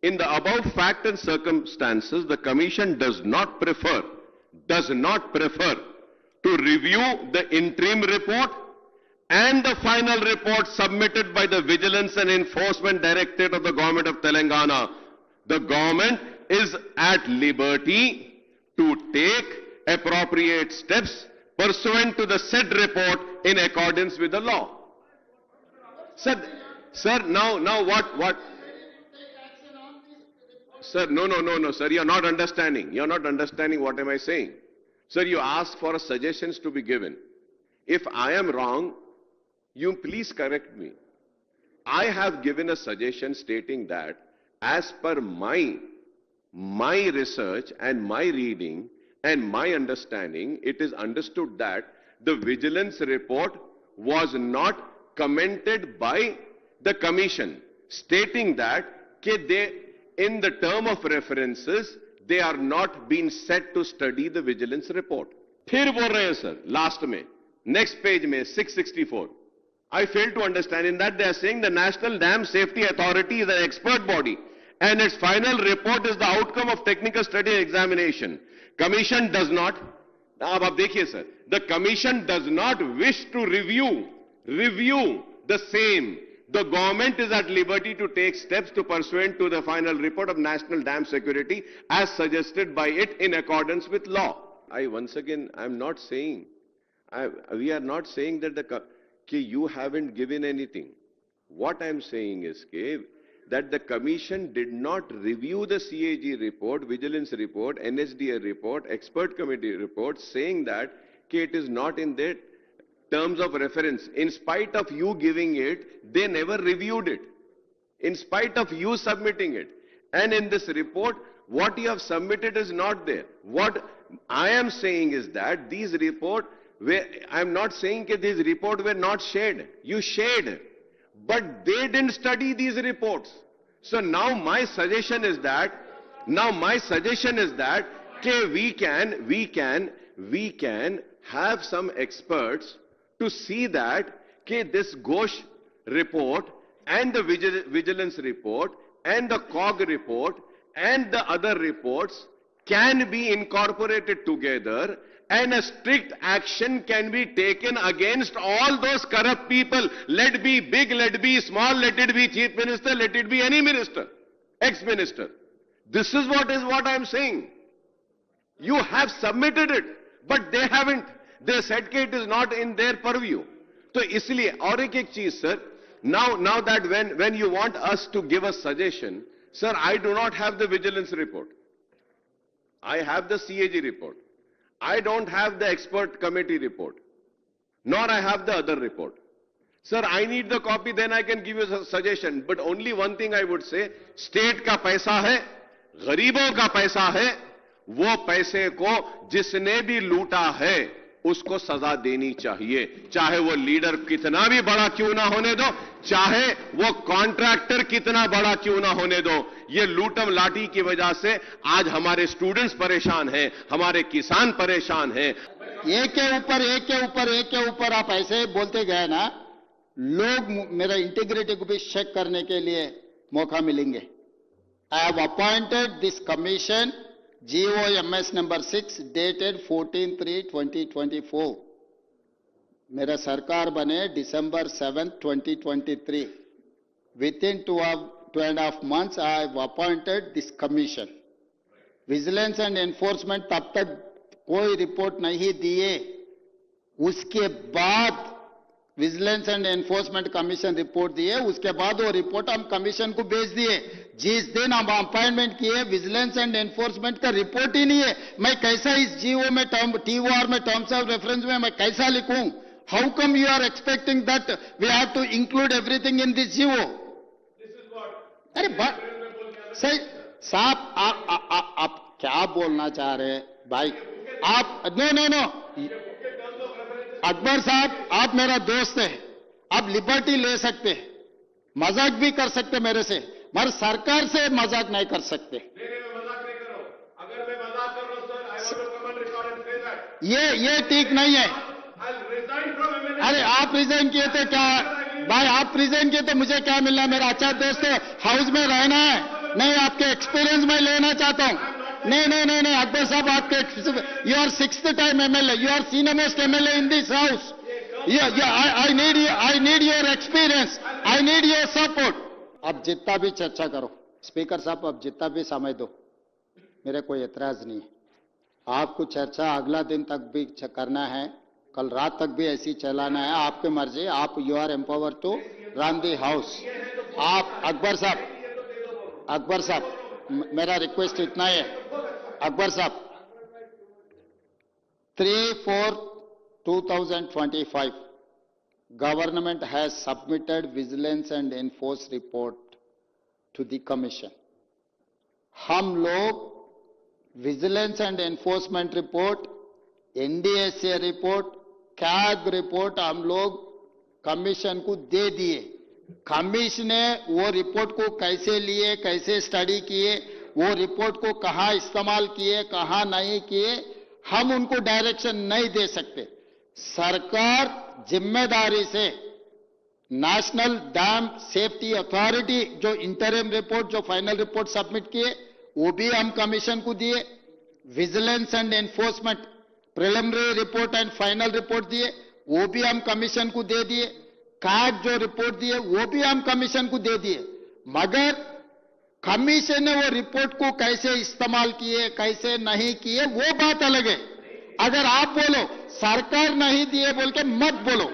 In the above fact and circumstances, the Commission does not prefer to review the interim report and the final report submitted by the Vigilance and Enforcement Directorate of the Government of Telangana. The government is at liberty to take appropriate steps pursuant to the said report in accordance with the law. Sir, now what? Sir, no, sir, you're not understanding. You're not understanding what am I saying. Sir, you asked for suggestions to be given. If I am wrong, you please correct me. I have given a suggestion stating that as per my research and my reading and my understanding, it is understood that the vigilance report was not commented by the Commission, stating that in the term of references, they are not being set to study the vigilance report. फिर बोल रहे हैं sir, last में, next page में 664. I fail to understand. In that they are saying the National Dam Safety Authority is an expert body and its final report is the outcome of technical study and examination. Commission does not, अब आप देखिए sir, the Commission does not wish to review the same. The government is at liberty to take steps to pursuant to the final report of National Dam Security as suggested by it in accordance with law. Once again, I'm not saying, we are not saying that you haven't given anything. What I'm saying is that the Commission did not review the CAG report, Vigilance report, NSDA report, Expert Committee report, saying that it is not in their terms of reference. In spite of you giving it, they never reviewed it. In spite of you submitting it. And in this report, what you have submitted is not there. What I am saying is that these reports, I'm not saying that these reports were not shared. You shared. But they didn't study these reports. So now my suggestion is that, we can have some experts to see that this Ghosh report and the vigilance report and the COG report and the other reports can be incorporated together and a strict action can be taken against all those corrupt people. Let it be big, let it be small, let it be chief minister, let it be any minister, ex-minister. This is what I'm saying. You have submitted it, but they haven't. They said that it is not in their purview. So, isliye, aur ek cheez, sir. Now that when you want us to give a suggestion, sir, I do not have the vigilance report. I have the CAG report. I don't have the expert committee report. Nor I have the other report. Sir, I need the copy, then I can give you a suggestion. But only one thing I would say, state ka paisa hai, गरीबों का पैसा है, वो पैसे को जिसने भी लूटा है उसको सजा देनी चाहिए, चाहे वो लीडर कितना भी बड़ा क्यों ना होने दो, चाहे वो कॉन्ट्रैक्टर कितना बड़ा क्यों ना होने दो। ये लूटम लाठी की वजह से आज हमारे स्टूडेंट्स परेशान हैं, हमारे किसान परेशान हैं। एक के ऊपर आप ऐसे बोलते गए ना, लोग मेरा इंटीग्रिटी को भी चेक करने के लिए मौका मिलेंगे। I have appointed this commission GOMS number 6 dated 14/3/2024. मेरा सरकार बने December 7, 2023. Within 2.5 months, I have appointed this commission. Vigilance and enforcement तब तक कोई रिपोर्ट नहीं दिए, उसके बाद vigilance and enforcement commission report दिए, उसके बाद वो रिपोर्ट हम कमीशन को भेज दिए। जिस दिन हम अपॉइंटमेंट किए विजिलेंस एंड एनफोर्समेंट का रिपोर्ट ही नहीं है, मैं कैसा इस जीओ में TOR में टर्म्स ऑफ रेफरेंस में मैं कैसा लिखूं? How come you are expecting that we have to include everything in this GO? अरे सही साहब, आप क्या बोलना चाह रहे हैं भाई? आप नो अकबर साहब, आप मेरा दोस्त है, आप लिबर्टी ले सकते हैं, मजाक भी कर सकते मेरे से, मगर सरकार से मजाक नहीं कर सकते। ये ठीक नहीं है। अरे आप रिजाइन किए तो क्या भाई, आप रिजाइन किए तो मुझे क्या मिलना? मेरा अच्छा दोस्त है, हाउस में रहना है। नहीं, आपके एक्सपीरियंस मैं लेना चाहता हूं। नहीं, अकबर साहब, आपके you are 6th time MLA, you are senior most MLA in this house. I need your experience, I need your support. अब जितना भी चर्चा करो, स्पीकर साहब, अब जितना भी समय दो, मेरे कोई एतराज नहीं है। आपको चर्चा अगला दिन तक भी करना है, कल रात तक भी ऐसी चलाना है, आपकी मर्जी। आप you are empower to run the house. आप अकबर साहब, मेरा रिक्वेस्ट इतना है, अकबर साहब, 3/4/2025 government has submitted vigilance and enforce report to the commission. हम लोग vigilance and enforcement report, NDSA report, CAG report हम लोग कमीशन को दे दिए। कमीशन ने वो रिपोर्ट को कैसे लिए, कैसे स्टडी किए, वो रिपोर्ट को कहां इस्तेमाल किए, कहां नहीं किए, हम उनको डायरेक्शन नहीं दे सकते। सरकार जिम्मेदारी से नेशनल डैम सेफ्टी अथॉरिटी जो इंटरिम रिपोर्ट, जो फाइनल रिपोर्ट सबमिट किए, वो भी हम कमीशन को दिए। Vigilance and enforcement preliminary report and final report दिए, वो भी हम कमीशन को दे दिए। कैग जो रिपोर्ट दिए, वो भी हम कमीशन को दे दिए। मगर कमीशन ने वो रिपोर्ट को कैसे इस्तेमाल किए, कैसे नहीं किए, वो बात अलग है। अगर आप बोलो सरकार नहीं दिए बोल के मत बोलो।